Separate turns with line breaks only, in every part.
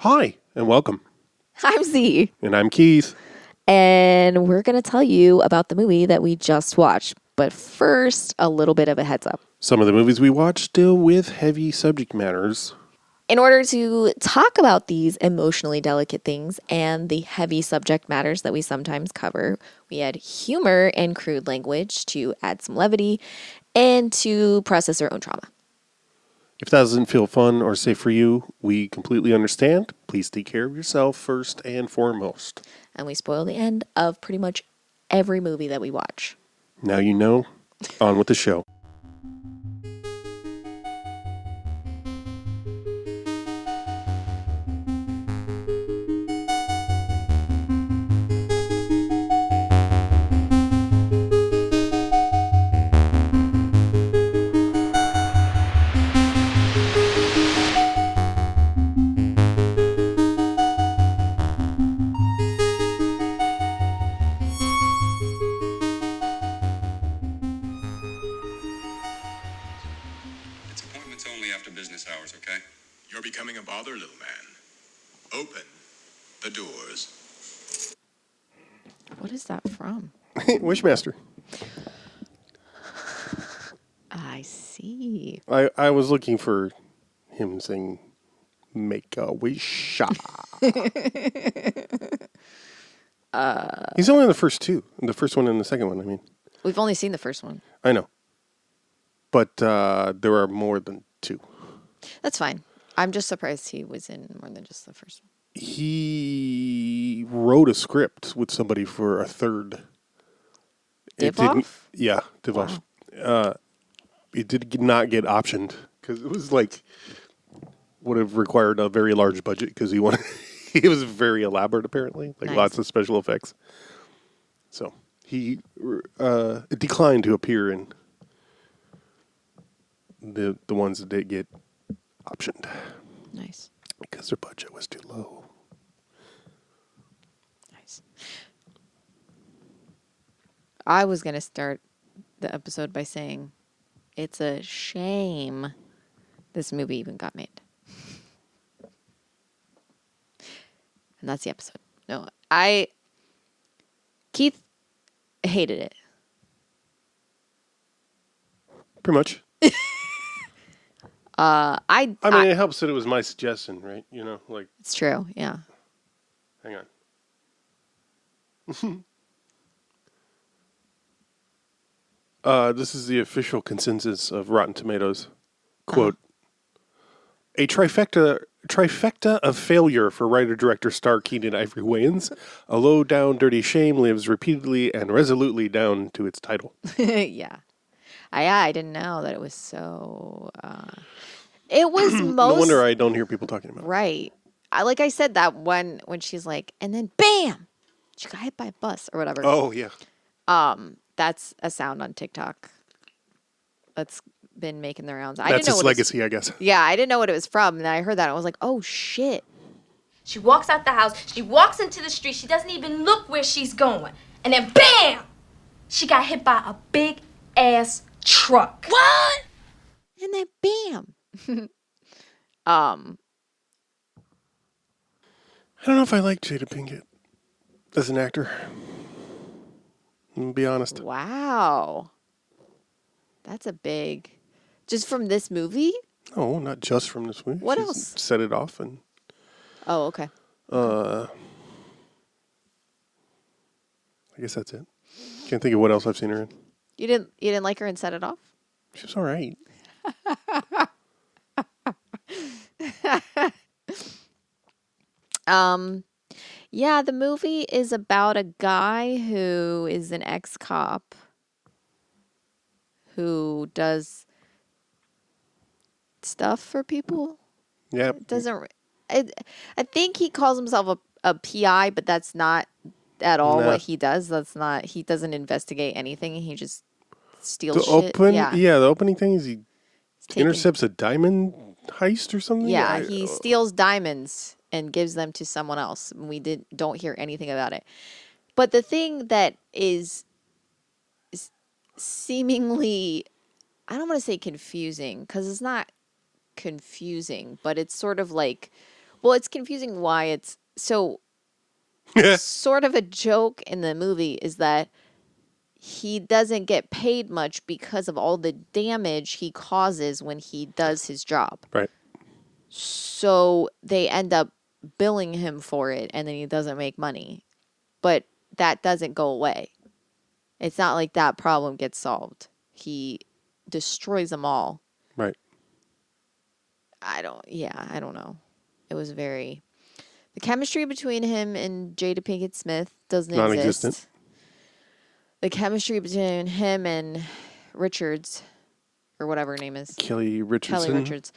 Hi, and welcome.
I'm Z,
And I'm Keith.
and we're going to tell you about the movie that we just watched. But first, a little bit of a heads up.
Some of the movies we watch deal with heavy subject matters.
In order to talk about these emotionally delicate things and the heavy subject matters that we sometimes cover, we add humor and crude language to add some levity and to process our own trauma.
If that doesn't feel fun or safe for you, we completely understand. Please take care of yourself first and foremost.
And we spoil the end of pretty much every movie that we watch.
Now you know. On with the show.
It's appointments only after business hours, okay?
You're becoming a bother, little man. Open the doors.
What is that from?
Wishmaster.
I see.
I was looking for him saying, make a wish. He's only in the first two. The first one and the second one, I mean.
We've only seen the first one.
I know. But there are more than two.
That's fine. I'm just surprised he was in more than just the first one.
He wrote a script with somebody for a third.
Divoff?
Yeah, Divoff. Wow. It did not get optioned because it was like would have required a very large budget because he wanted. It was very elaborate, apparently, like
Nice.
Lots of special effects. So he declined to appear in the ones that did get optioned.
Nice.
Because their budget was too low.
Nice. I was going to start the episode by saying it's a shame this movie even got made. And that's the episode. No, Keith hated it.
Pretty much.
I
mean, it helps that it was my suggestion, right? You know, like,
It's true, yeah.
hang on. This is the official consensus of Rotten Tomatoes. Quote, a trifecta of failure for writer-director star Keenan Ivory Wayans. A low-down dirty shame lives repeatedly and resolutely down to its title.
Yeah. I didn't know that it was so... It was most...
No wonder I don't hear people talking about it.
Right. Like I said that when she's like, and then BAM! She got hit by a bus or whatever.
Oh, yeah.
That's a sound on TikTok that's been making the rounds.
That's its legacy, I guess.
Yeah, I didn't know what it was from. And then I heard that. And I was like, oh, shit.
She walks out the house. She walks into the street. She doesn't even look where she's going. And then BAM! She got hit by a big-ass truck.
What? And then BAM!
I don't know if I like Jada Pinkett as an actor. I'm gonna be honest.
Wow. That's a big... Just from this movie?
No, not just from this movie.
What
She's
else?
Set it off and...
Oh, okay.
I guess that's it. Can't think of what else I've seen her in.
You didn't like her and Set It Off?
She's all right.
Yeah, the movie is about a guy who is an ex-cop who does stuff for people.
Yeah.
I think he calls himself a PI, but that's not at all
No.
what he does. He doesn't investigate anything. He just steals
The
shit.
the opening thing is he
He's taking-
intercepts a diamond heist or something.
Yeah, he steals diamonds and gives them to someone else. We don't hear anything about it. But the thing that is seemingly, I don't want to say confusing, because it's not confusing, but it's sort of like Well, it's confusing why it's so sort of a joke in the movie is that he doesn't get paid much because of all the damage he causes when he does his job.
Right.
So they end up billing him for it and then he doesn't make money. But that doesn't go away. It's not like that problem gets solved. He destroys them all.
Right.
I don't know. It was very... The chemistry between him and Jada Pinkett Smith doesn't
Non-existent.
exist. The chemistry between him and Richards, or whatever her name is.
Kelly Richardson.
Kelly Richards.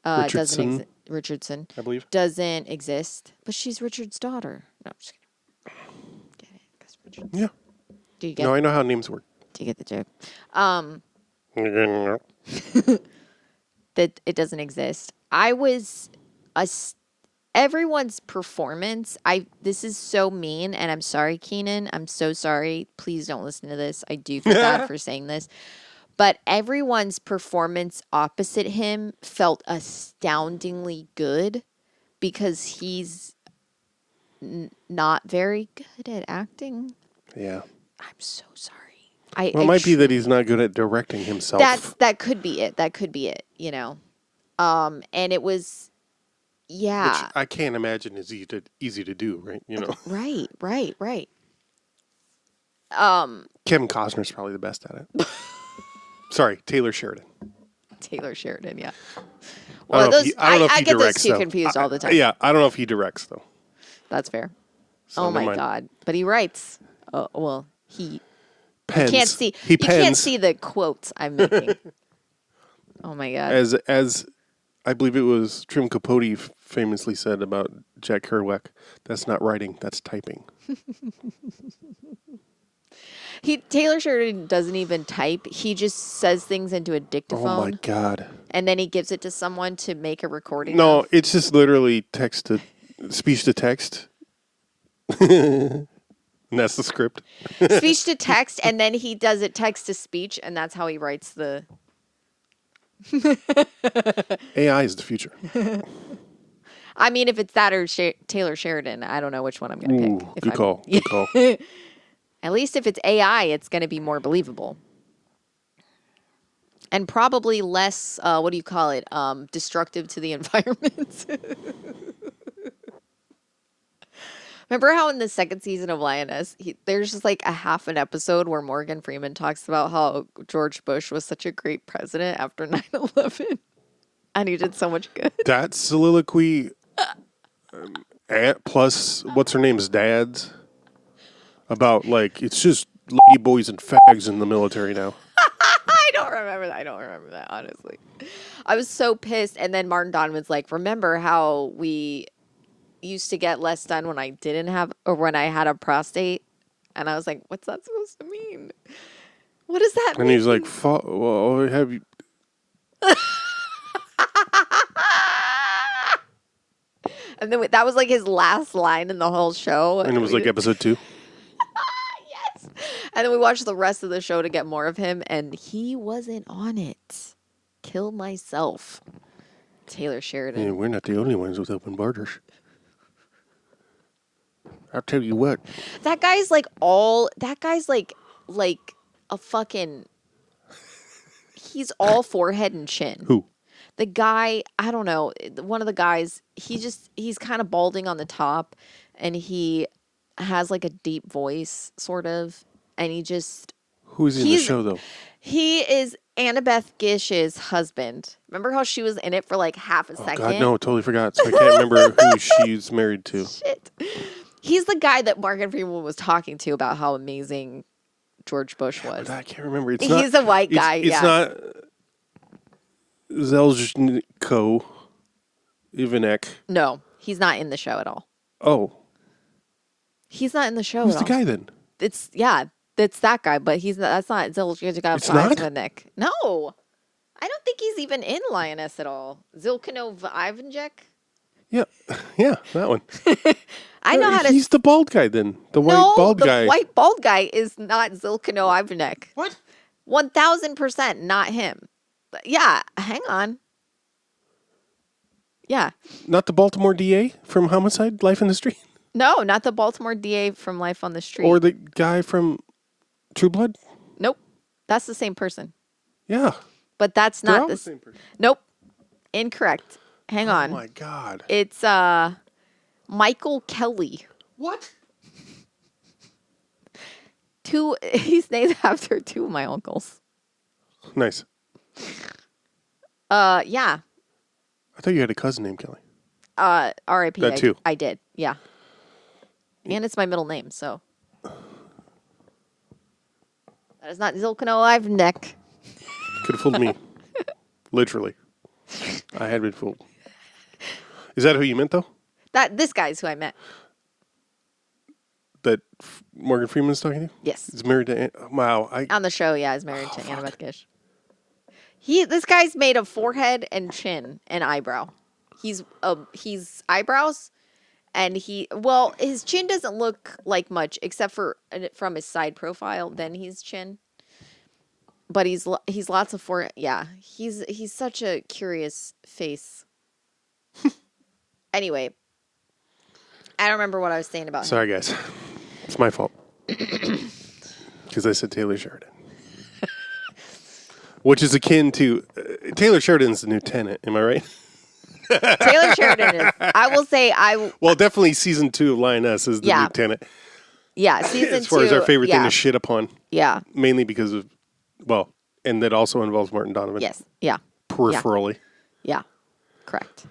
Richardson.
Richardson.
I believe.
Doesn't exist. But she's Richard's daughter. No, I'm just kidding. Get it? 'Cause Richards.
Yeah.
Do you get
No, I know how names work.
Do you get the joke? That it doesn't exist. Everyone's performance. This is so mean, and I'm sorry, Keenan. I'm so sorry. Please don't listen to this. I do feel bad for saying this. But everyone's performance opposite him felt astoundingly good because he's not very good at acting.
Yeah.
I'm so sorry.
Well, it might be that he's not good at directing himself.
That could be it. That could be it, you know. And it was, yeah.
Which I can't imagine is easy to do, right? You know.
Right.
Kevin Costner's probably the best at it. Sorry, Taylor Sheridan.
Taylor Sheridan, yeah.
I don't know if he
I get
directs,
those two
though.
confused all the time.
Yeah, I don't know if he directs though.
That's fair.
So
Oh
never
my
mind.
God! But he writes. Oh well, he
Pens.
can't see.
He
You can't
pens.
see the quotes I'm making. Oh my God!
As I believe it was Trim Capote famously said about Jack Kerouac, that's not writing, that's typing.
Taylor Sheridan doesn't even type. He just says things into a dictaphone.
Oh my God.
And then he gives it to someone to make a recording.
No,
of.
it's just literally speech to text. And that's the script.
Speech to text, and then he does it text to speech, and that's how he writes the.
AI is the future.
I mean, if it's that or Taylor Sheridan, I don't know which one I'm going to pick.
Good call. Good call.
At least if it's AI, it's going to be more believable. And probably less, what do you call it, destructive to the environment. Remember how in the second season of Lioness, there's just like a half an episode where Morgan Freeman talks about how George Bush was such a great president after 9/11, and he did so much good.
That soliloquy, plus what's her name's dad's, about like it's just lady boys and fags in the military now.
I don't remember that, honestly. I was so pissed. And then Martin Donovan's like, remember how we used to get less done when I didn't have, or when I had a prostate? And I was like, what's that supposed to mean? What does that mean?
And he's like, well, have you...
And then that was like his last line in the whole show.
And it was like episode 2.
Yes. And then we watched the rest of the show to get more of him, and he wasn't on it. Kill myself. Taylor Sheridan.
Yeah, we're not the only ones with open borders. I'll tell you what.
That guy's like a fucking, he's all forehead and chin.
Who?
The guy, I don't know, one of the guys, he's kind of balding on the top, and he has like a deep voice, sort of, and
Who's in the show, though?
He is Annabeth Gish's husband. Remember how she was in it for like half a second?
God, no, totally forgot. So I can't remember who she's married to.
Shit. He's the guy that Morgan Freeman was talking to about how amazing George Bush was.
But I can't remember.
He's a white guy,
It's not Zeljko Ivanek.
No, he's not in the show at all.
Oh.
He's not in the show
Who's
at
the
all.
guy then?
It's that guy, but that's not Zeljko
It's not?
Ivanek. No. I don't think he's even in Lioness at all. Zeljko Ivanek?
Yeah, that one.
I know how to.
He's the bald guy then. The white bald guy.
The white bald guy is not Zeljko Ivanek.
What?
1000% not him. But yeah, hang on. Yeah.
Not the Baltimore DA from Homicide: Life in the Street,
No, not the Baltimore DA from Life on the Street.
or the guy from True Blood.
Nope. That's the same person.
Yeah,
But that's
they're
not
all the
this.
same person.
Nope. Incorrect. Hang
Oh
on.
my God!
It's Michael Kelly.
What?
He's named after two of my uncles.
Nice.
Yeah.
I thought you had a cousin named Kelly.
R.I.P.
That too.
I did. Yeah. And it's my middle name, so. That is not Zeljko Ivanek.
Could have fooled me. Literally. I had been fooled. Is that who you meant, though?
This guy's who I met.
That Morgan Freeman's talking to?
Yes.
He's married to... Wow.
On the show, yeah, he's married to Annabeth Gish. This guy's made of forehead and chin and eyebrow. He's eyebrows, and his chin doesn't look like much except for from his side profile. Then he's chin, but he's lots of forehead. Yeah, he's such a curious face. Anyway, I don't remember what I was saying about him.
Sorry, guys. It's my fault. Because I said Taylor Sheridan. Which is akin to... Taylor Sheridan's the new Tenant, am I right?
Taylor Sheridan is. I will say
Well, definitely season 2 of Lioness is the new Tenant.
Yeah, season 2.
As far as our favorite thing to shit upon.
Yeah.
Mainly because of... Well, and that also involves Martin Donovan.
Yes. Yeah.
Peripherally.
Yeah. Correct.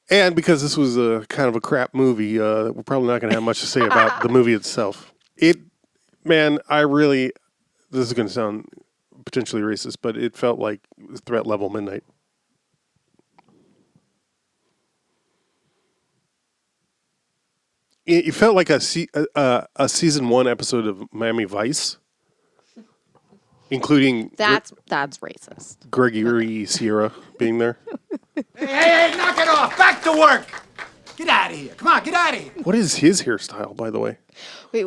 And because this was a kind of a crap movie, we're probably not going to have much to say about the movie itself. Man, this is going to sound potentially racist, but it felt like it was threat level Midnight. It felt like a season 1 episode of Miami Vice, including
That's racist.
Gregory Sierra being there.
Hey, knock it off. Back to work. Get out of here. Come on, get out of here.
What is his hairstyle, by the way?
Wait,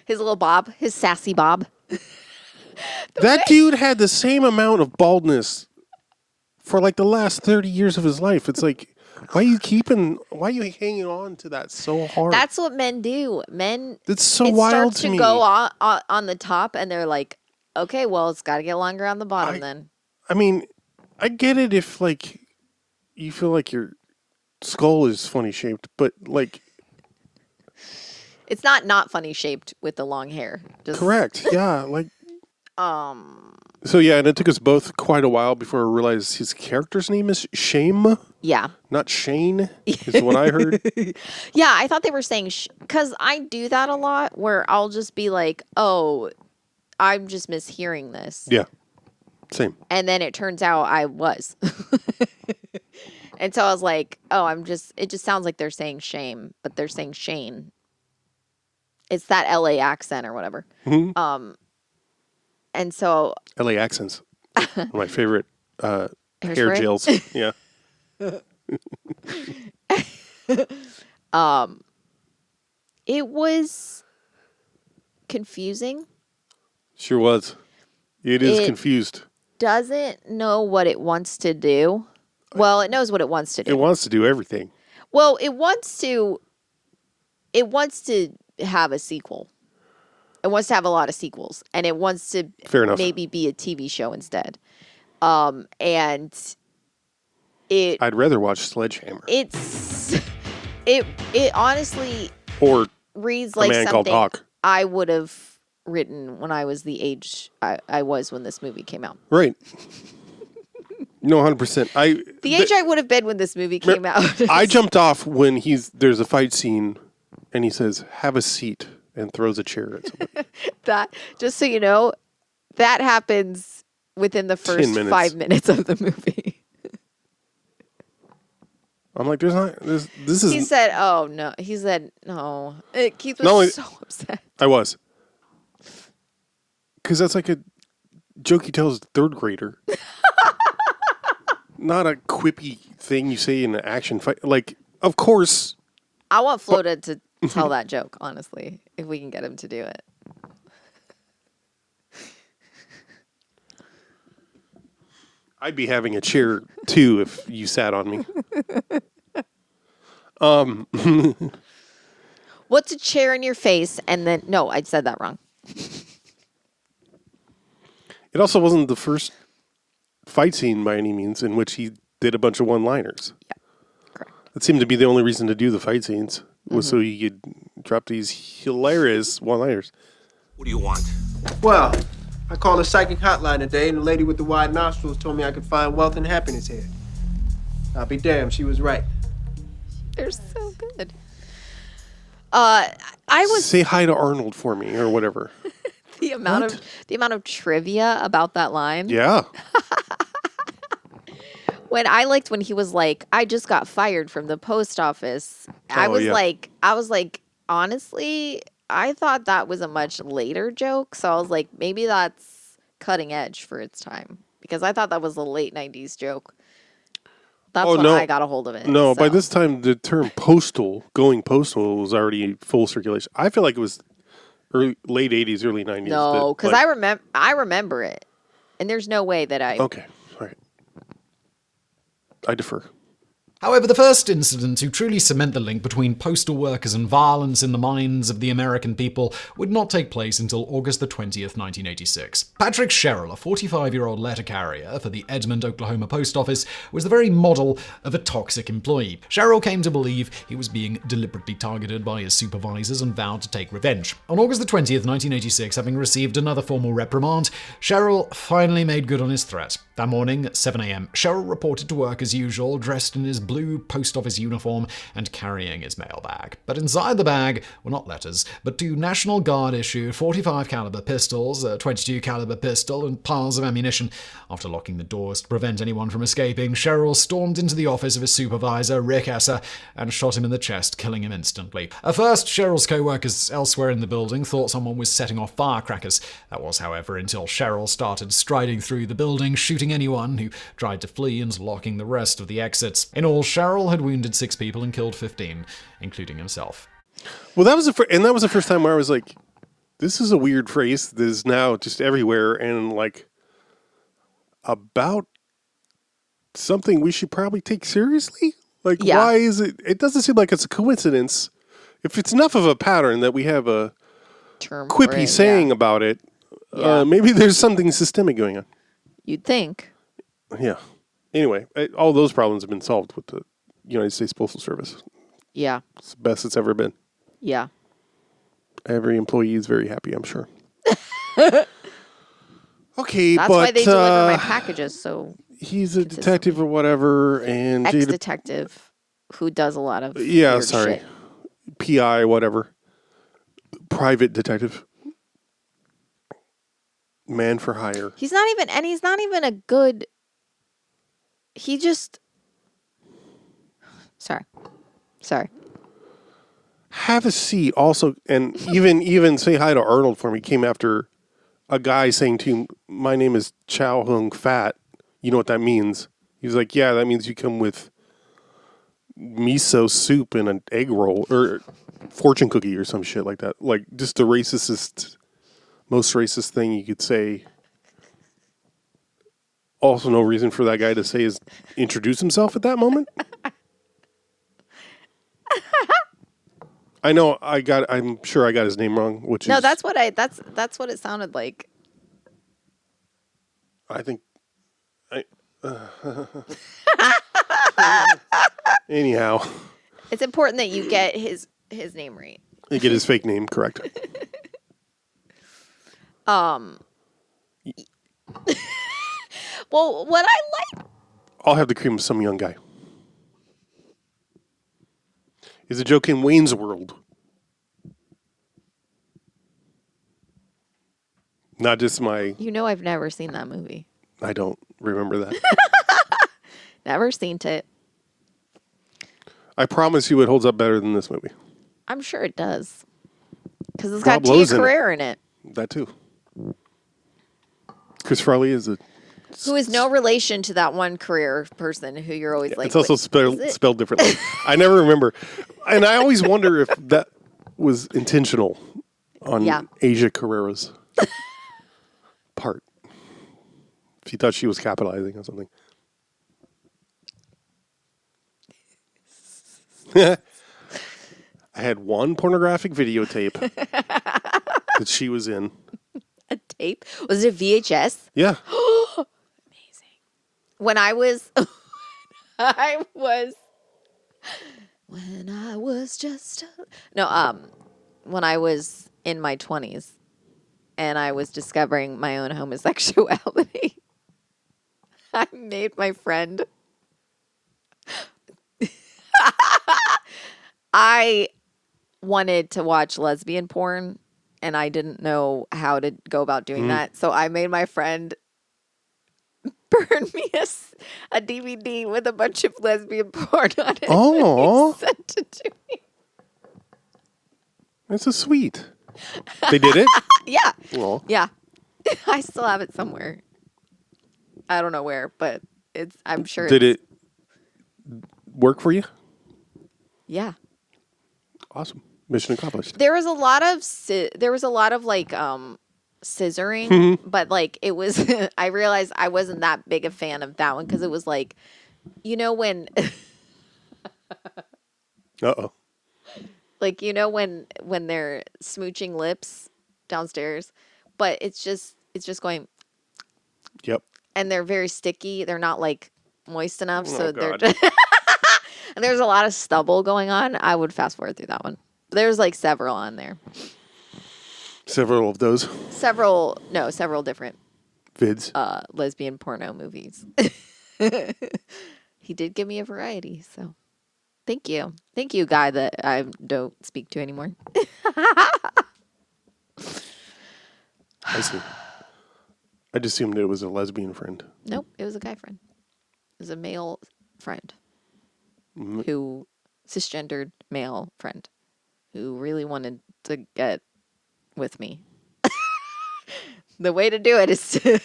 his little bob, his sassy bob.
That dude had the same amount of baldness for like the last 30 years of his life. It's like, why are you hanging on to that so hard?
That's what men do.
That's so wild
starts
to
to
me.
go on the top, and they're like, okay, well, it's got to get longer on the bottom then.
I mean, I get it if like you feel like your skull is funny shaped, but like
It's not funny shaped with the long hair. Just,
correct, yeah, like So yeah, and it took us both quite a while before I realized his character's name is Shame,
Yeah.
not Shane, is what I heard.
Yeah, I thought they were saying, because I do that a lot where I'll just be like, oh, I'm just mishearing this.
Yeah, same.
And then it turns out I was. And so I was like, oh, it just sounds like they're saying shame, but they're saying Shane. It's that LA accent or whatever.
Mm-hmm.
And so
LA accents, one of my favorite hair
Hairspray?
gels. Yeah.
it was confusing.
Sure was. It is
It-
confused.
Doesn't know what it wants to do. Well, it knows what it wants to do.
It wants to do everything.
Well, it wants to have a sequel. It wants to have a lot of sequels, and it wants to
Fair enough.
maybe be a TV show instead. And it
I'd rather watch Sledgehammer
it honestly
or
reads
A
like
Man Called
something
Hawk.
I would have written when I was the age I was when this movie came out.
Right. No, 100%.
The age I would have been when this movie came out.
I jumped off when there's a fight scene and he says, "Have a seat," and throws a chair at somebody.
That, just so you know, that happens within the
10
first
minutes.
5 minutes of the movie.
I'm like, this is...
He said, oh, no. He said, no. Keith was
Not only-
so upset.
I was. Because that's like a joke he tells a third grader. Not a quippy thing you say in an action fight. Like, of course...
I want Flo to tell that joke, honestly, if we can get him to do it.
I'd be having a chair too if you sat on me.
What's a chair in your face? And then, no, I said that wrong.
It also wasn't the first fight scene by any means in which he did a bunch of one-liners.
Yeah, correct.
That seemed to be the only reason to do the fight scenes was so he could drop these hilarious one-liners.
What do you want?
Well, I called a psychic hotline today, and the lady with the wide nostrils told me I could find wealth and happiness here. I'll be damned, she was right.
They're so good. I was
Say hi to Arnold for me or whatever.
the amount of trivia about that line.
Yeah.
When he was like, I just got fired from the post office. I
Oh,
was
yeah.
like, honestly, I thought that was a much later joke. So I was like, maybe that's cutting edge for its time. Because I thought that was a late 90s joke. That's when I got a hold of it.
No, by
so.
this time the term going postal was already full circulation. I feel like it was late 80s, early 90s.
No, because I remember it. And there's no way that I...
Okay, all right. I defer.
However, the first incident to truly cement the link between postal workers and violence in the minds of the American people would not take place until August the 20th, 1986. Patrick Sherrill, a 45-year-old letter carrier for the Edmond, Oklahoma post office, was the very model of a toxic employee. Sherrill came to believe he was being deliberately targeted by his supervisors and vowed to take revenge. On August the 20th, 1986, having received another formal reprimand, Sherrill finally made good on his threat. That morning at 7 a.m., Sherrill reported to work as usual, dressed in his blue post office uniform and carrying his mail bag. But inside the bag were not letters, but 2 National Guard issued 45 caliber pistols, a 22 caliber pistol, and piles of ammunition. After locking the doors to prevent anyone from escaping, Sherrill stormed into the office of his supervisor, Rick Esser, and shot him in the chest, killing him instantly. At first, Sherrill's co-workers elsewhere in the building thought someone was setting off firecrackers. That was, however, until Sherrill started striding through the building, shooting anyone who tried to flee and locking the rest of the exits. In all, Sherrill had wounded 6 people and killed 15, including himself.
Well, that was the first time where I was like, this is a weird phrase that is now just everywhere and like about something we should probably take seriously. Like,
Yeah.
Why is it? It doesn't seem like it's a coincidence. If it's enough of a pattern that we have a
term
quippy
for it,
saying
yeah.
about it,
Yeah.
maybe there's something systemic going on.
You'd think.
Yeah. Anyway, all those problems have been solved with the United States Postal Service.
Yeah.
It's the best it's ever been.
Yeah.
Every employee is very happy, I'm sure. Okay,
That's
but
why they deliver my packages. So
he's a detective or whatever, and Jada,
ex-detective who does a lot of weird shit.
PI, whatever, private detective, man for hire.
He's not even a good. He just. Sorry.
Have a seat. Also, and even say hi to Arnold for me. Came after a guy saying to him, "My name is Chow Hung Fat. You know what that means?" He was like, "Yeah, that means you come with miso soup and an egg roll or fortune cookie or some shit like that." Like just the most racist thing you could say. Also, no reason for that guy to say is introduce himself at that moment. I know I'm sure I got his name wrong, which
No,
is
that's what it sounded like.
I think anyhow,
It's important that you get his name right.
you get his fake name correct.
Well, what I like.
I'll have the cream of some young guy. Is a joke in Wayne's World. Not just my...
I've never seen that movie.
I don't remember that.
Never seen it.
I promise you it holds up better than this movie.
I'm sure it does. Because it's
Rob
got Tia
Lowe's in it.
Carrere in it.
That too. Chris Farley is a...
Who is no relation to that one career person who you're always like...
It's also
"Wait,
spelled differently. I never remember. And I always wonder if that was intentional on Asia Carrera's part. She thought she was capitalizing on something. I had one pornographic videotape that she was in.
A tape? Was it VHS?
Yeah.
When I was when I was just when I was in my 20s and I was discovering my own homosexuality, I made my friend I wanted to watch lesbian porn and I didn't know how to go about doing that. So I made my friend burn me a DVD with a bunch of lesbian porn on it.
Oh,
And he sent it to me.
that's so sweet. They did it?
Yeah.
Well,
Yeah. I still have it somewhere. I don't know where, but I'm sure
did it work for you?
Yeah.
Awesome. Mission accomplished.
There was a lot of like scissoring, but like it was I realized I wasn't that big a fan of that one because it was like, when
Uh-oh.
like when they're smooching lips downstairs, but it's just going
Yep.
and they're very sticky. They're not like moist enough, so they're
God.
and there's a lot of stubble going on. I would fast forward through that one. There's like several on there.
Several of those
Several different
vids.
lesbian porno movies. He did give me a variety, so thank you. Thank you, guy that I don't speak to anymore.
I see. I just assumed it was a lesbian friend.
Nope, it was a guy friend. It was a male friend who cisgendered male friend who really wanted to get with me. The way to do it is to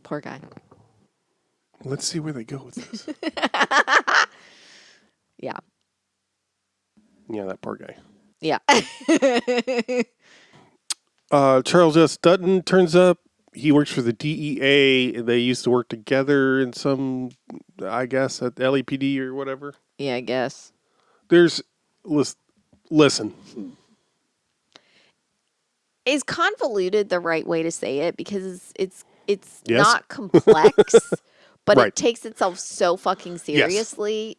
poor guy.
Let's see where they go with this.
Yeah.
Yeah, that poor guy.
Yeah.
Charles S. Dutton turns up. He works for the DEA. They used to work together in some, I guess, at LAPD or whatever.
Yeah, I guess.
There's, listen.
Is convoluted the right way to say it? Because it's
Yes.
not complex, but
Right.
it takes itself so fucking seriously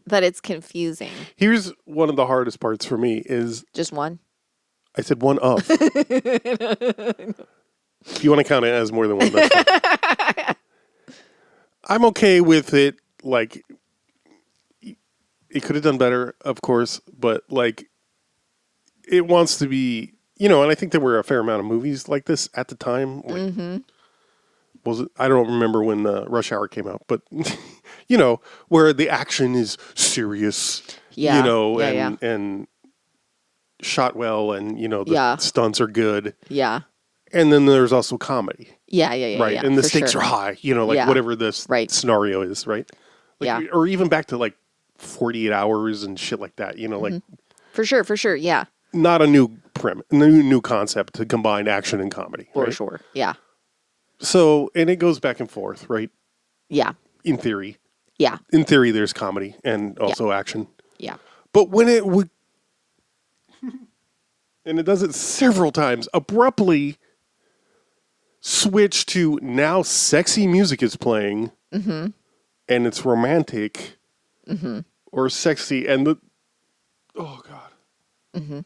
that it's confusing.
Here's one of the hardest parts for me is,
Just one?
I said one of. If you want to count it as more than one, that's fine. I'm okay with it. Like, it could have done better, of course, but like, it wants to be, and I think there were a fair amount of movies like this at the time. Like, was it? I don't remember when Rush Hour came out, but where the action is serious,
Yeah.
and shot well, and the
Yeah.
stunts are good.
Yeah.
And then there's also comedy,
Yeah.
right?
Yeah,
and the
for
stakes
sure.
are high, like
Yeah.
whatever this
Right.
scenario is, right? Like,
Yeah.
or even back to like 48 hours and shit like that, like
For sure. Yeah.
not a new new concept to combine action and comedy,
For
right?
sure. Yeah.
So, and it goes back and forth, right?
Yeah.
In theory.
Yeah.
In theory, there's comedy and also action.
Yeah.
But when it would, and it does it several times, abruptly switch to now sexy music is playing, and it's romantic or sexy, and oh God.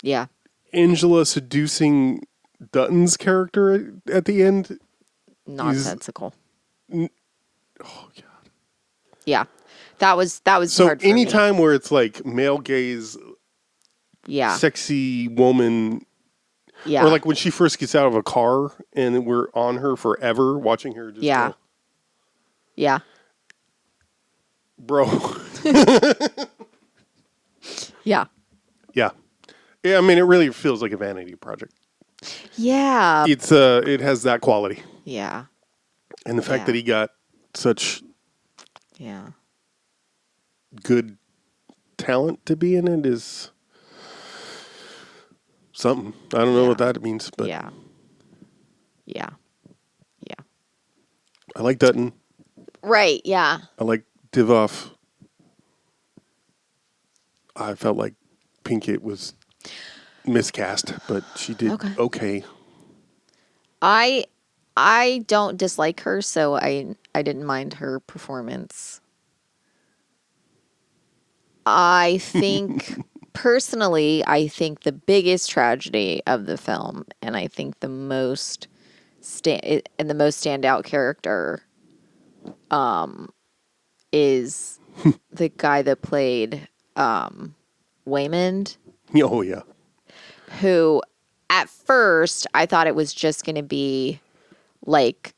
Yeah.
Angela seducing Dutton's character at the end.
Nonsensical.
Oh God.
Yeah. That was
So
hard for me.
anytime where it's like male gaze,
Yeah.
sexy woman,
Yeah.
or like when she first gets out of a car and we're on her forever, watching her just
Yeah.
go,
Yeah.
bro.
Yeah.
Yeah. I mean, it really feels like a vanity project.
Yeah.
It has that quality.
Yeah.
And the fact
Yeah.
that he got such
Yeah.
good talent to be in it is something. I don't know what that means, but
Yeah. Yeah. Yeah.
I like Dutton.
Right. Yeah.
I like Divoff. I felt like Pinkett was miscast, but she did okay.
I don't dislike her, so I didn't mind her performance. I think personally, I think the biggest tragedy of the film, and I think the most standout character, is the guy that played Waymond,
Oh yeah.
who at first I thought it was just going to be like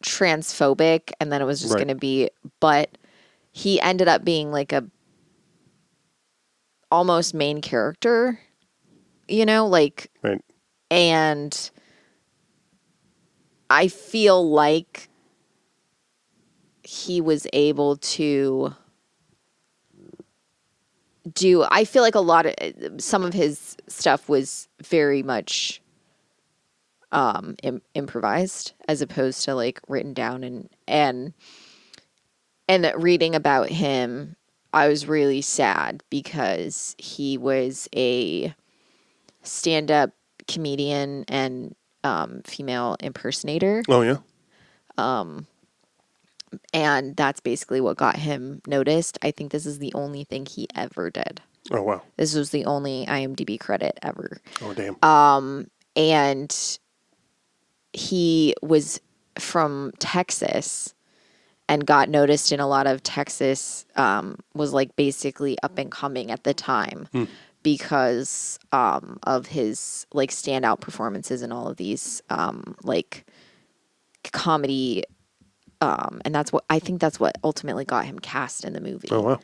transphobic, and then it was just
Right.
going to be, but he ended up being like a almost main character, like,
Right.
and I feel like he was able to I feel like some of his stuff was very much improvised as opposed to like written down, and reading about him, I was really sad because he was a stand-up comedian and female impersonator,
Oh yeah.
and that's basically what got him noticed. I think this is the only thing he ever did.
Oh wow.
This was the only IMDb credit ever.
Oh damn.
And he was from Texas and got noticed in a lot of Texas, was like basically up and coming at the time because of his like standout performances in all of these like comedy, and I think that's what ultimately got him cast in the movie.
Oh wow.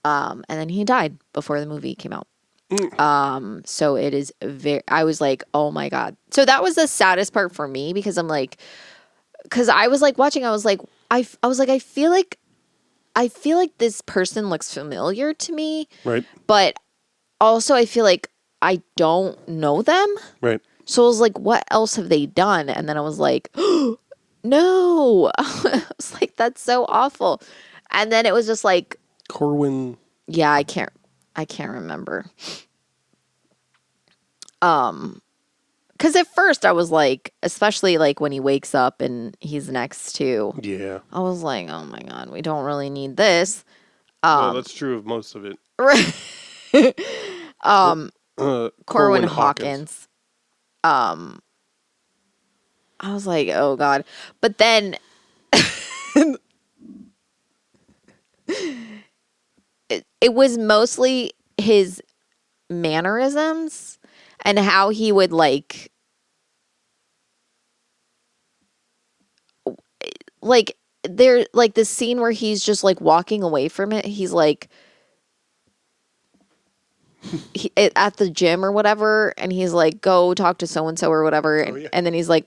And then he died before the movie came out. So it is I was like, oh my God. So that was the saddest part for me because because I was like watching, I was like, I was like, I feel like this person looks familiar to me.
Right.
But also I feel like I don't know them.
Right.
So I was like, what else have they done? And then I was like, oh, no. I was like, that's so awful. And then it was just like,
Corwin.
yeah, I can't remember. Because at first I was like, especially like when he wakes up and he's next to,
Yeah.
I was like, oh my God, we don't really need this.
Well, that's true of most of it.
Corwin Hawkins. I was like, oh God. But then it was mostly his mannerisms and how he would like there, like the scene where he's just like walking away from it. He's like at the gym or whatever, and he's like, go talk to so-and-so or whatever. And then he's like,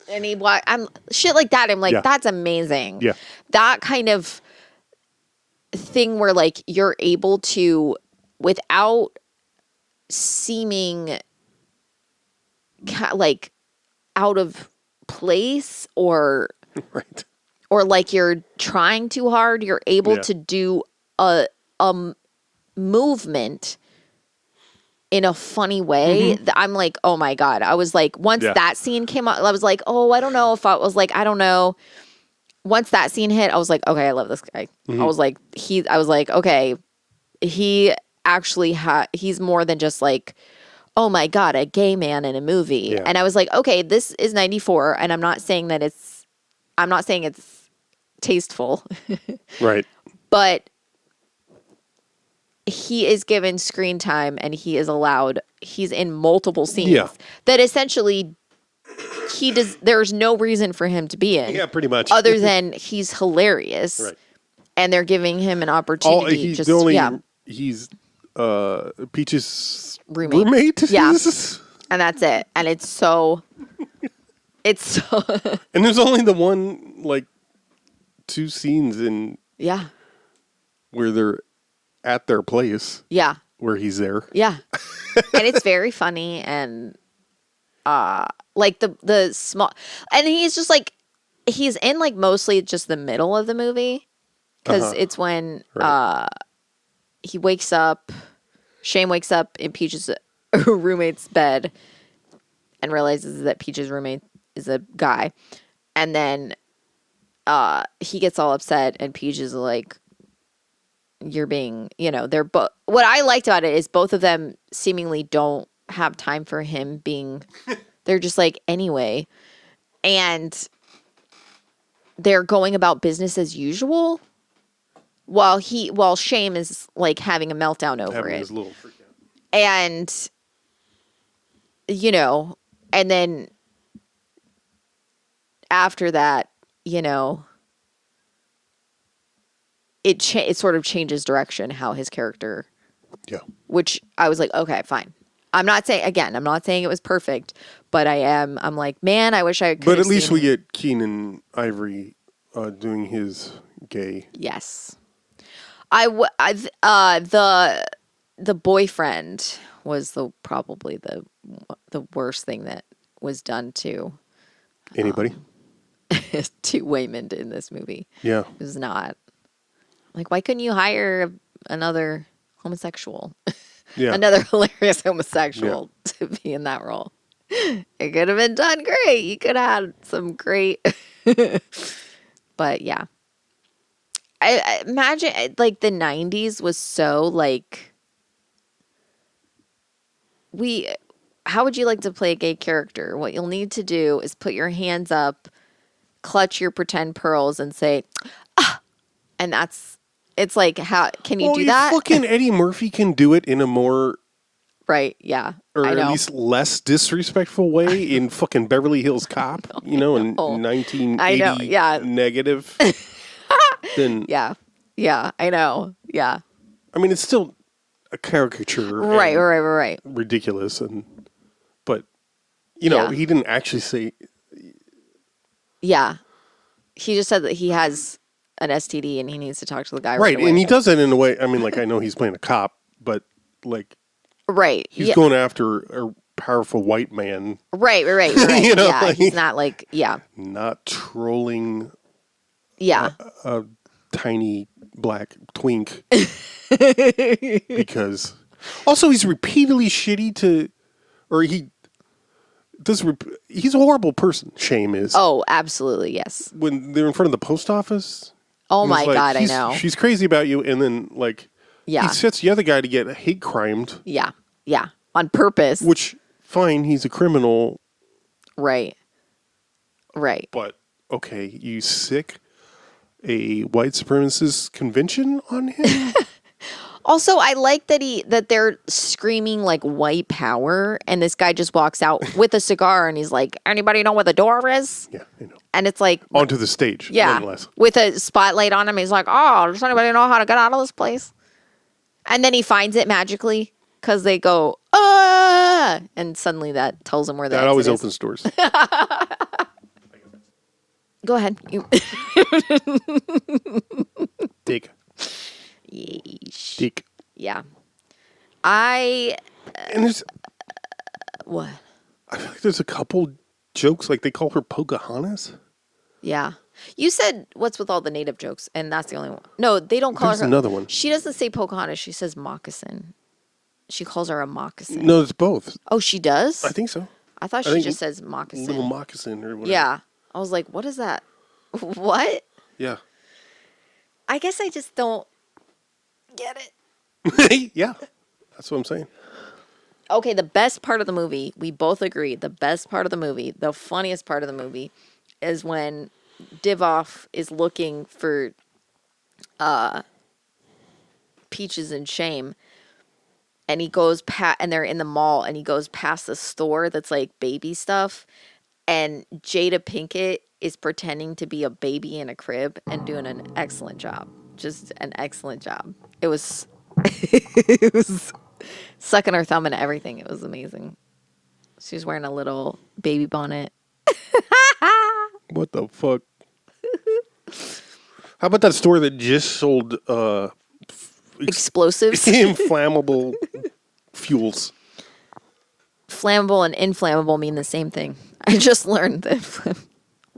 and I'm shit like that. I'm like,
Yeah.
That's amazing.
Yeah.
That kind of thing where like you're able to, without seeming like out of place or
Right.
or like you're trying too hard, you're able
Yeah.
to do a movement in a funny way. I'm like, oh my God. I was like, once
Yeah.
that scene came out, I was like, oh, I don't know if I was like, I don't know. Once that scene hit, I was like, okay, I love this guy. I was like, okay, he actually he's more than just like, oh my God, a gay man in a movie.
Yeah.
And I was like, okay, this is 94, and I'm not saying it's tasteful,
Right.
but he is given screen time and he's in multiple scenes
Yeah.
that essentially there's no reason for him to be in.
Yeah, pretty much.
Other than he's hilarious.
Right.
And they're giving him an opportunity.
He's Peach's
Roommate.
roommate.
Yeah. And that's it. And it's so
And there's only the one, like, 2 scenes in
yeah.
where they're at their place
Yeah.
where he's there.
Yeah. And it's very funny, and like the small, and he's just like, he's in like mostly just the middle of the movie because it's when he wakes up, Shane wakes up in Peach's roommate's bed and realizes that Peach's roommate is a guy, and then he gets all upset, and Peach is like, you're being, they're both, what I liked about it is both of them seemingly don't have time for him being, they're just like, anyway, and they're going about business as usual while Shame is like having a meltdown over
Having
it.
his little freak out.
And, and then after that, it sort of changes direction, how his character, which I was like, okay, fine. I'm not saying it was perfect, but I'm like, man, I wish I could.
But at least we get Keenan Ivory doing his gay.
Yes. The boyfriend was probably the worst thing that was done to
Anybody?
To Waymond in this movie.
Yeah.
It was not. Like, why couldn't you hire another homosexual?
Yeah.
Another hilarious homosexual to be in that role. It could have been done great. You could have had some great... But, yeah. I imagine, like, the 90s was so, like... How would you like to play a gay character? What you'll need to do is put your hands up, clutch your pretend pearls, and say, ah! And it's like, how can you do that?
Fucking Eddie Murphy can do it in a more
right, yeah,
or
I know.
at least less disrespectful way in fucking Beverly Hills Cop, in 1980
I know, yeah.
negative. Then
yeah, I know, yeah.
I mean, it's still a caricature,
right,
ridiculous, but he didn't actually say.
Yeah, he just said that he has an STD and he needs to talk to the guy
Right,
away.
and he does it in a way. I mean, like, I know he's playing a cop, but like,
right,
he's going after a powerful white man.
Right. Yeah, he's not like,
not trolling.
Yeah,
a tiny black twink because also he's repeatedly shitty to, or he does. He's a horrible person. Shame is.
Oh, absolutely, yes.
When they're in front of the post office.
Oh my God, I know.
She's crazy about you, and then like, he sets the other guy to get hate crimed.
Yeah, on purpose.
Which, fine, he's a criminal.
Right.
But okay, you sick a white supremacist convention on him.
Also, I like that they're screaming like white power, and this guy just walks out with a cigar, and he's like, "Anybody know where the door is?"
Yeah, I know.
And it's like
onto the stage. Nonetheless.
With a spotlight on him. He's like, "Oh, does anybody know how to get out of this place?" And then he finds it magically because they go, "Ah!" And suddenly that tells him where the exit
always
is.
opens doors.
Go ahead.
Dig.
Yeesh.
Dig.
Yeah.
And there's
what?
I feel like there's a couple jokes, like they call her Pocahontas.
Yeah. You said what's with all the native jokes, and that's the only one. No, they don't call
There's
her.
another one.
She doesn't say Pocahontas. She says moccasin. She calls her a moccasin.
No, it's both.
Oh, she does?
I think so.
I thought she just says moccasin.
Little moccasin or whatever.
Yeah. I was like, what is that? What?
Yeah.
I guess I just don't get it.
Yeah. That's what I'm saying.
Okay, the best part of the movie, we both agree, the best part of the movie, the funniest part of the movie is when Divoff is looking for Peaches and Shame, and he goes and they're in the mall, and he goes past the store that's like baby stuff, and Jada Pinkett is pretending to be a baby in a crib and doing an excellent job. Just an excellent job. It was it was sucking her thumb and everything. It was amazing. She was wearing a little baby bonnet.
What the fuck? How about that store that just sold
explosives?
Inflammable fuels.
flammable and inflammable mean the same thing. I just learned that.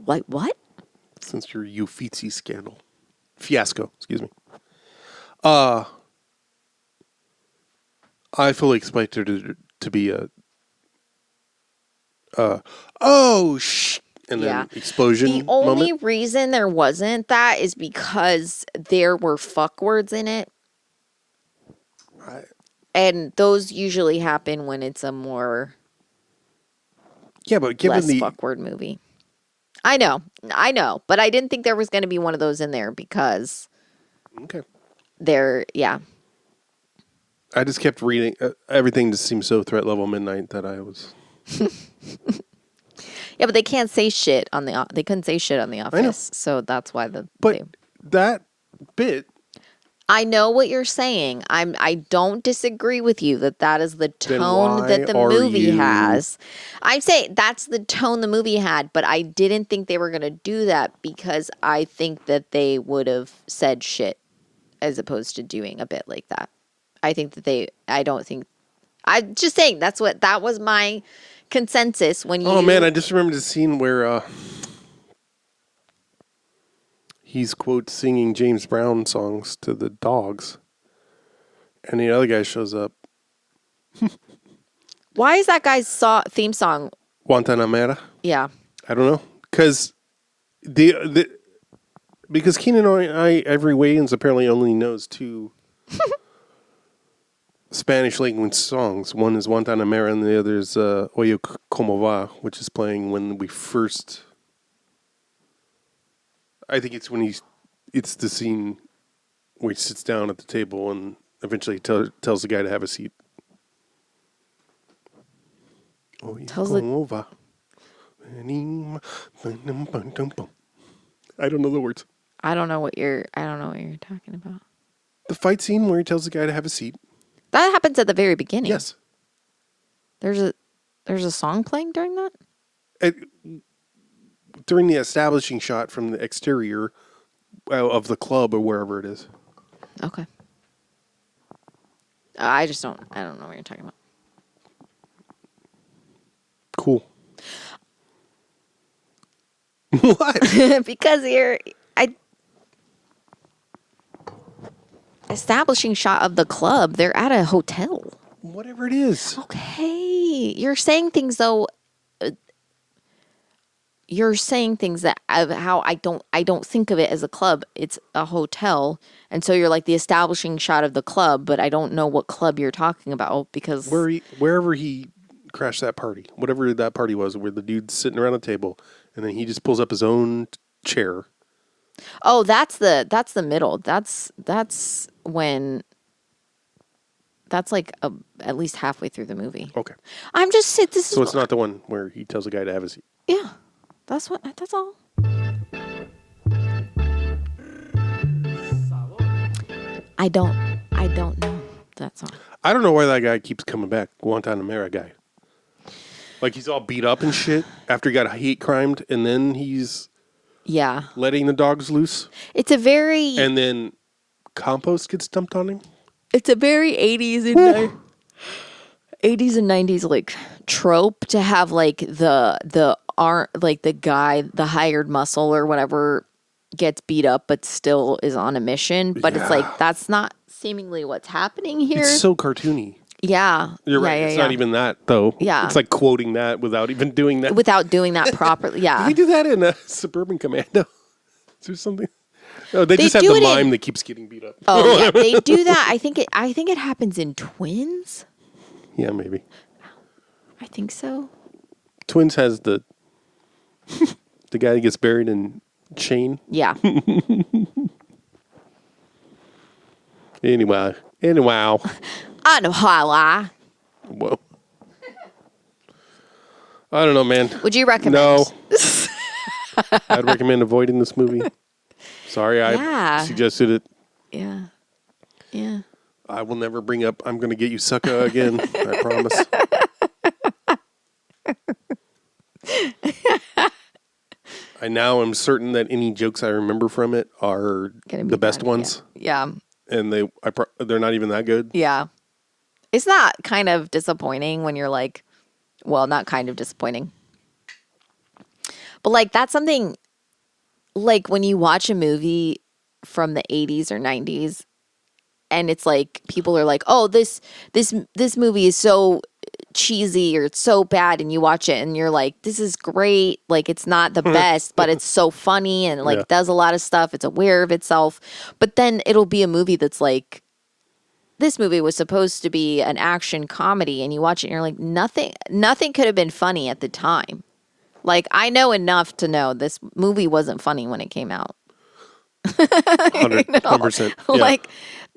Like, what?
Since your Uffizi scandal. Fiasco, excuse me. I fully expected it to be a and then explosion
The only
moment.
reason there wasn't that is because there were fuck words in it. And those usually happen when it's a more
But given
less
the
fuck word movie. I know, but I didn't think there was going to be one of those in there because
I just kept reading. Everything just seemed so threat level midnight that I was.
Yeah, but they can't say shit on the. They couldn't say shit on The Office, so that's why
that bit.
I know what you're saying. I don't disagree with you that is the tone that the movie has. I'm saying that's the tone the movie had, but I didn't think they were going to do that because I think that they would have said shit as opposed to doing a bit like that. I think that I'm just saying that was my consensus when you.
Oh man, I just remembered the scene where he's quote singing James Brown songs to the dogs, and the other guy shows up.
Why is that guy's theme song
Guantanamera?
Yeah,
I don't know, because because Keenan Ivory Wayans apparently only knows two Spanish language songs. One is Guantanamera and the other is Oye Como Va, which is playing when we first. I think it's when it's the scene where he sits down at the table and eventually tells the guy to have a seat. Oye Como Va. I don't know the words.
I don't know what you're talking about.
The fight scene where he tells the guy to have a seat.
That happens at the very beginning.
Yes.
There's a song playing during that?
During the establishing shot from the exterior of the club or wherever it is.
Okay. I don't know what you're talking about.
Cool. What?
Because establishing shot of the club, they're at a hotel.
Whatever it is.
Okay. You're saying things though. You're saying things that how I don't think of it as a club. It's a hotel, and so you're like the establishing shot of the club, but I don't know what club you're talking about because
wherever he crashed that party, whatever that party was, where the dude's sitting around a table, and then he just pulls up his own chair.
Oh, that's the middle. That's when. That's like at least halfway through the movie.
Okay.
I'm just saying this.
So it's not the one where he tells a guy to have a seat.
Yeah, that's all. I don't know that song.
I don't know why that guy keeps coming back. Guantanamera guy. Like he's all beat up and shit after he got hate crimed, and then he's letting the dogs loose.
It's a very
and then compost gets dumped on him.
It's a very 80s and 80s and 90s like trope to have like the guy, the hired muscle or whatever gets beat up but still is on a mission. But it's like that's not seemingly what's happening here.
It's so cartoony.
Yeah.
You're right. It's not even that though.
Yeah.
It's like quoting that without even doing that.
Without doing that properly. Yeah.
Did we do that in a Suburban Commando? Is there something? No, they just have the mime that keeps getting beat up.
Oh, yeah, they do that. I think it happens in Twins.
Yeah, maybe.
I think so.
Twins has the guy that gets buried in chain.
Yeah.
Anyway.
I know how.
Whoa. I don't know, man.
Would you recommend?
No. I'd recommend avoiding this movie. Sorry, I suggested it.
Yeah. Yeah.
I will never bring up I'm going to get you sucker again. I promise. I now am certain that any jokes I remember from it are the best ones.
Yeah.
And they're not even that good.
Yeah. It's not kind of disappointing when you're like, Well, not kind of disappointing. But like that's something like when you watch a movie from the 80s or 90s and it's like people are like, "Oh, this movie is so cheesy or it's so bad," and you watch it and you're like, "This is great. Like it's not the best, but it's so funny and like does a lot of stuff. It's aware of itself." But then it'll be a movie that's like, this movie was supposed to be an action comedy, and you watch it and you're like, nothing could have been funny at the time. Like, I know enough to know this movie wasn't funny when it came out.
100%. Yeah.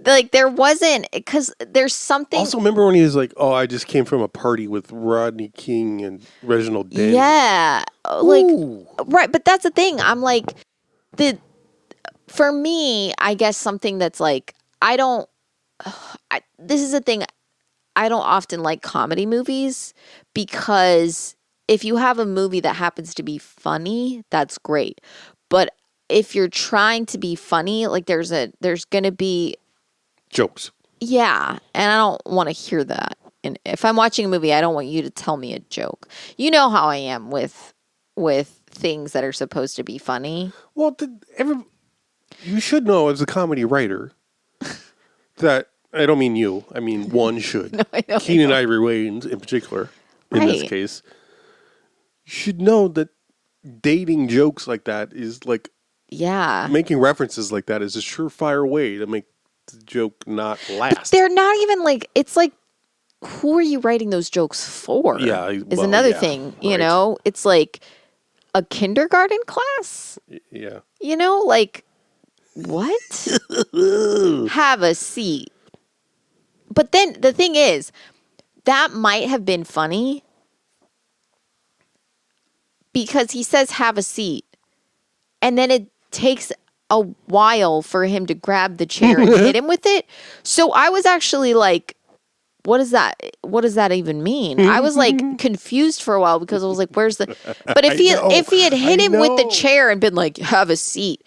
Like there wasn't, because there's something.
Also, remember when he was like, "Oh, I just came from a party with Rodney King and Reginald Denny."
Yeah, like right. But that's the thing. I'm like, for me, I guess something that's like this is the thing. I don't often like comedy movies because if you have a movie that happens to be funny, that's great. But if you're trying to be funny, like there's going to be
jokes.
Yeah, and I don't want to hear that. And if I'm watching a movie, I don't want you to tell me a joke. You know how I am with things that are supposed to be funny.
Well, you should know as a comedy writer that I don't mean you. I mean one should.
No, I know.
Keenan Ivory Wayans in particular, in this case, you should know that dating jokes like that is like making references like that is a surefire way to make the joke not last.
But they're not even like, it's like, who are you writing those jokes for?
Yeah,
is another thing. You know, it's like a kindergarten class.
Yeah.
You know, like what? Have a seat. But then the thing is, that might have been funny because he says have a seat, and then it takes a while for him to grab the chair and hit him with it. So I was actually like, what is that? What does that even mean? I was like confused for a while because I was like, where's the, but if he had hit him with the chair and been like, have a seat,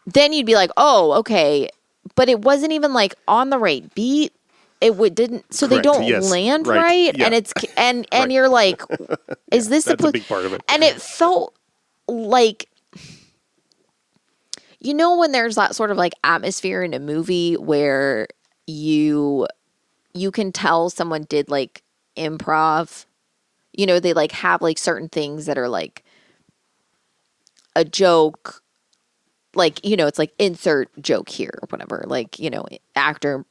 then you'd be like, oh, okay. But it wasn't even like on the right beat. Didn't, so
Correct.
They don't
Yes.
land
Right.
right.
Yeah.
And it's, and you're like, is this
That's a big part of it.
And it felt like, you know, when there's that sort of like atmosphere in a movie where you can tell someone did like improv, you know, they like have like certain things that are like a joke, like, you know, it's like insert joke here or whatever, like, you know, actor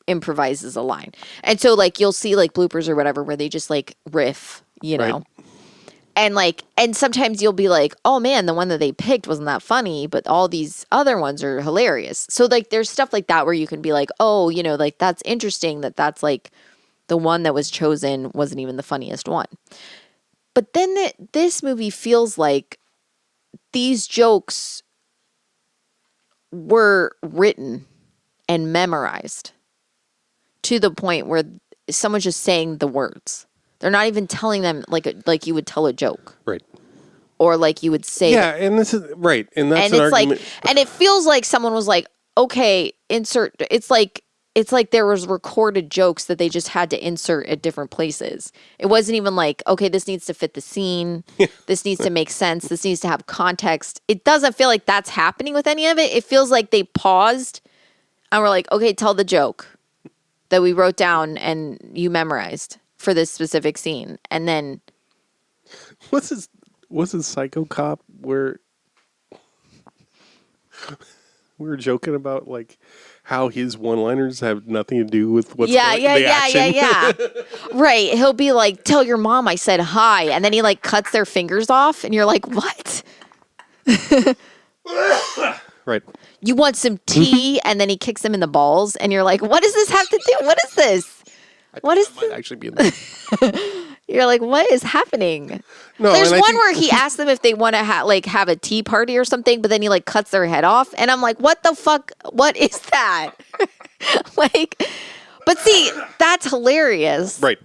improvises a line. And so like you'll see like bloopers or whatever where they just like riff, you know.
Right.
And like, and sometimes you'll be like, oh man, the one that they picked wasn't that funny, but all these other ones are hilarious. So like, there's stuff like that where you can be like, oh, you know, like that's interesting that's like the one that was chosen wasn't even the funniest one. But then this movie feels like these jokes were written and memorized to the point where someone's just saying the words. They're not even telling them like you would tell a joke.
Right.
Or like you would say.
Yeah, and this is right. And that's
an
an argument.
Like, and it feels like someone was like, okay, insert. It's like there was recorded jokes that they just had to insert at different places. It wasn't even like, okay, this needs to fit the scene. This needs to make sense. This needs to have context. It doesn't feel like that's happening with any of it. It feels like they paused and were like, okay, tell the joke that we wrote down and you memorized for this specific scene. And then
what's his Psycho Cop where we were joking about like how his one-liners have nothing to do with what's action.
Yeah. Right. He'll be like, tell your mom I said hi. And then he like cuts their fingers off and you're like, what?
Right.
You want some tea? And then he kicks them in the balls and you're like, what does this have to do? What is this? What is
might actually be in there.
You're like, what is happening?
No,
there's one where he asks them if they want to have a tea party or something, but then he like cuts their head off, and I'm like, what the fuck? What is that? Like, but see, that's hilarious,
right?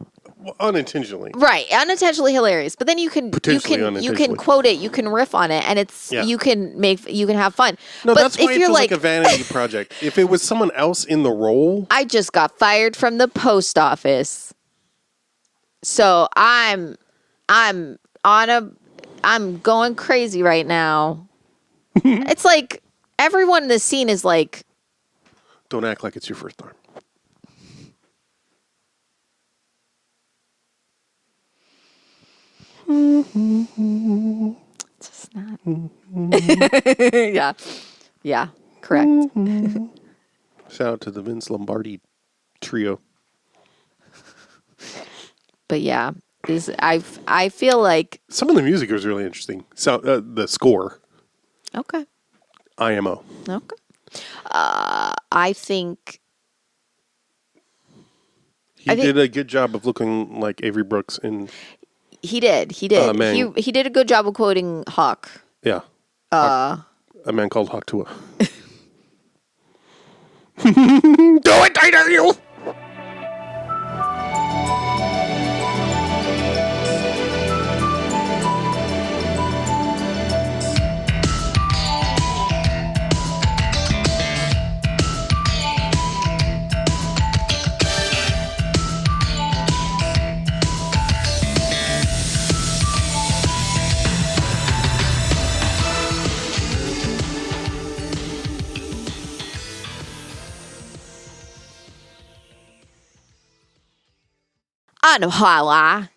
Well, unintentionally,
right? Unintentionally hilarious, but then you can quote it, you can riff on it, and it's you can have fun.
No,
but
that's why it feels like a vanity project. If it was someone else in the role,
I just got fired from the post office. So I'm going crazy right now. It's like everyone in this scene is like,
Don't act like it's your first time.
it's just not. Yeah. Yeah. Correct.
Shout out to the Vince Lombardi trio.
But yeah, I feel like
Some of the music was really interesting. The score,
okay.
IMO.
Okay. I think
He did a good job of looking like Avery Brooks in.
he did. He did.
Man.
He did a good job of quoting Hawk.
Yeah. A man called Hawk Tua. Do it, I dare you!
I know how I lie.